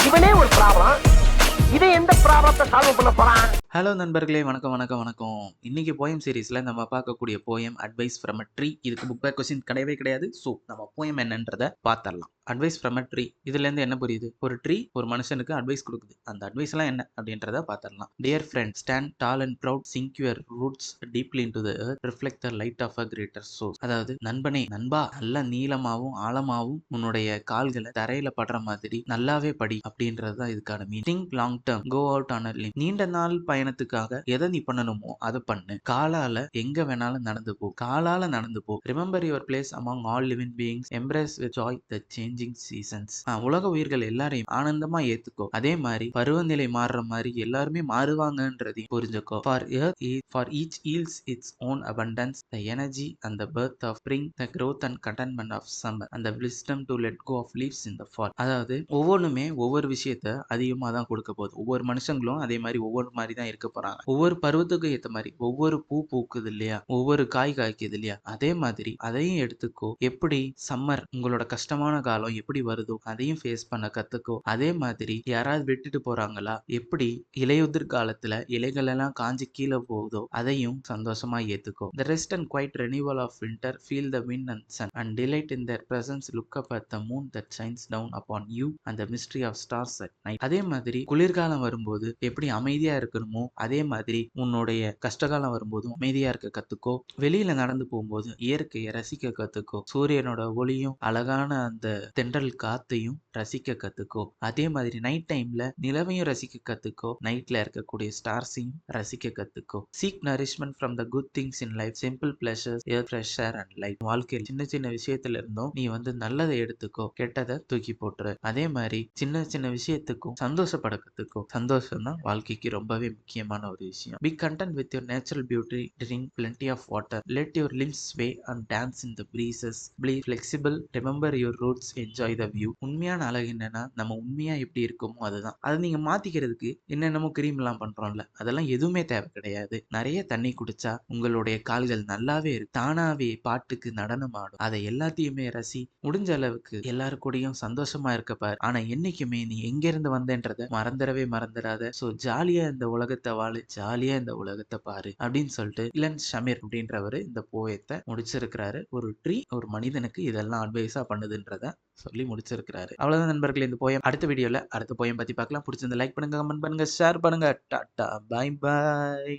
இவனே ஒரு ப்ராப்ளம். இதை எந்த ப்ராப்ளத்தை சால்வ் பண்ண போறான்? ஹலோ நண்பர்களே, வணக்கம் வணக்கம் வணக்கம். இன்னைக்கு போயம் சீரீஸில் நம்ம பார்க்கக்கூடிய poem advice from a tree. இதுக்கு புக் பேக் கொஸ்டின் கிடையவே கிடையாது. ஸோ நம்ம போயம் என்னன்றதை பார்த்துடலாம். அட்வைஸ் ஃப்ரம் அ ட்ரீ, இதுலேருந்து என்ன புரியுது? ஒரு ட்ரீ ஒரு மனுஷனுக்கு அட்வைஸ் கொடுக்குது. அந்த அட்வைஸ்லாம் என்ன அப்படின்றத பார்த்துடலாம். Dear friend, stand tall and proud, sink your roots deeply into the earth, reflect the light of a greater source. அதாவது நண்பனே, நண்பா, நல்ல நீளமாகவும் ஆழமாகவும் உன்னுடைய கால்களை தரையில படுற மாதிரி நல்லாவே படி அப்படின்றது தான் இதுக்கான meaning. Think long term, go out on a limb. நீண்ட நாள் பயணத்துக்காக எதை நீ பண்ணணுமோ அதை பண்ணு. காலால எங்க வேணாலும் நடந்து போ, காலால நடந்து போ. Remember your place among all living beings, embrace with Joy the changing seasons. உலக உயிர்கள் எல்லாரையும் ஆனந்தமா ஏத்துக்கோ. அதே மாதிரி பருவநிலை மாறுற மாதிரி எல்லாருமே மாறுவாங்கன்றதையும் புரிஞ்சுக்கோ. For each yields its own abundance, the energy and the birth of spring, the growth and contentment of summer, and the wisdom to let go of leaves in the fall. அதாவது ஒவ்வொன்றுமே ஒவ்வொரு விஷயத்த அதிகமாக தான் கொடுக்க போகுது. ஒவ்வொரு மனுஷங்களும் அதே மாதிரி ஒவ்வொரு மாதிரி தான் இருக்க போறாங்க. ஒவ்வொரு பருவத்துக்கும் ஏற்ற மாதிரி ஒவ்வொரு பூ பூக்குது இல்லையா, ஒவ்வொரு காய் காய்க்குது இல்லையா, அதே மாதிரி அதையும் எடுத்துக்கோ. எப்படி சம்மர் உங்களோட கஷ்டமான காலம் எப்படி வருதோ அதையும் ஃபேஸ் பண்ண கத்துக்கோ. அதே மாதிரி யாராவது விட்டுட்டு போறாங்களா, எப்படி இலையுதிர் காலத்துல இலைகள் எல்லாம் காஞ்சி கீழே போகுதோ அதையும் சந்தோஷமா ஏத்துக்கோ. The rest and quiet renewal of winter, feel the wind and sun and delight in their presence, look up at the moon that shines down upon you and the mystery of stars at night. அதே மாதிரி குளிர்காலம் வரும்போது எப்படி அமைதியா இருக்கணுமோ அதே மாதிரி உன்னுடைய கஷ்டகாலம் வரும்போதும் அமைதியா இருக்க கத்துக்கோ. வெளியில நடந்து போகும்போது இயற்கையை ரசிக்க கத்துக்கோ. சூரியனோட ஒளியும் அழகான அந்த தென்றல் காத்தையும் ரசிக்க கத்துக்கோ. அதே மாதிரி நைட் டைம்ல நிலவையும் ரசிக்க கத்துக்கோ. நைட்ல இருக்கக்கூடிய ஸ்டார்ஸையும் ரசிக்க கத்துக்கோ. Seek nourishment from the good things in life, simple pleasures, air fresh air and light. வாழ்க்கையில் சின்ன சின்ன விஷயத்துல இருந்தும் நீ நல்லதை எடுத்துக்கோ, கெட்டதை தூக்கி போட்டுரு. அதே மாதிரி சின்ன சின்ன விஷயத்துக்கும் சந்தோஷப்பட கத்துக்கோ. சந்தோஷம் தான் வாழ்க்கைக்கு ரொம்பவே முக்கியமான ஒரு விஷயம். Be content with your natural beauty, drink plenty of water, let your limbs sway and dance in the breezes, be flexible, remember your roots, enjoy the view. உண்மையான அழகு என்னன்னா நம்ம உண்மையா எப்படி இருக்கோமோ அதுதான். அதை நீங்க மாத்திக்கிறதுக்கு என்னென்னமோ கிரீம் எல்லாம் பண்றோம்ல, அதெல்லாம் எதுவுமே தேவை கிடையாது. நிறைய தண்ணி குடிச்சா உங்களுடைய கால்கள் நல்லாவே இருக்கு, தானாவே பாட்டுக்கு நடனம் ஆடும். அதை எல்லாத்தையுமே ரசி. முடிஞ்ச அளவுக்கு எல்லாரு கூடயும் சந்தோஷமா இருக்க பாரு. ஆனா என்னைக்குமே நீ எங்க இருந்து வந்தேன்றத மறந்துடாத. சோ ஜாலியா இந்த உலகத்தை வாழு, ஜாலியா இந்த உலகத்தை பாரு அப்படின்னு சொல்லிட்டு இளன் ஷமீர் அப்படின்றவரு இந்த போயத்தை முடிச்சிருக்கிறாரு. ஒரு ட்ரீ ஒரு மனிதனுக்கு இதெல்லாம் அட்வைஸா பண்ணுதுன்றத சொல்லி முடிச்சிருக்கிறாரு. அவ்வளவுதான் நண்பர்களே, இந்த போயம். அடுத்த வீடியோல அடுத்த போயம் பத்தி பார்க்கலாம். பிடிச்சிருந்த லைக் பண்ணுங்க, கமெண்ட் பண்ணுங்க, ஷேர் பண்ணுங்க. Tata, bye bye.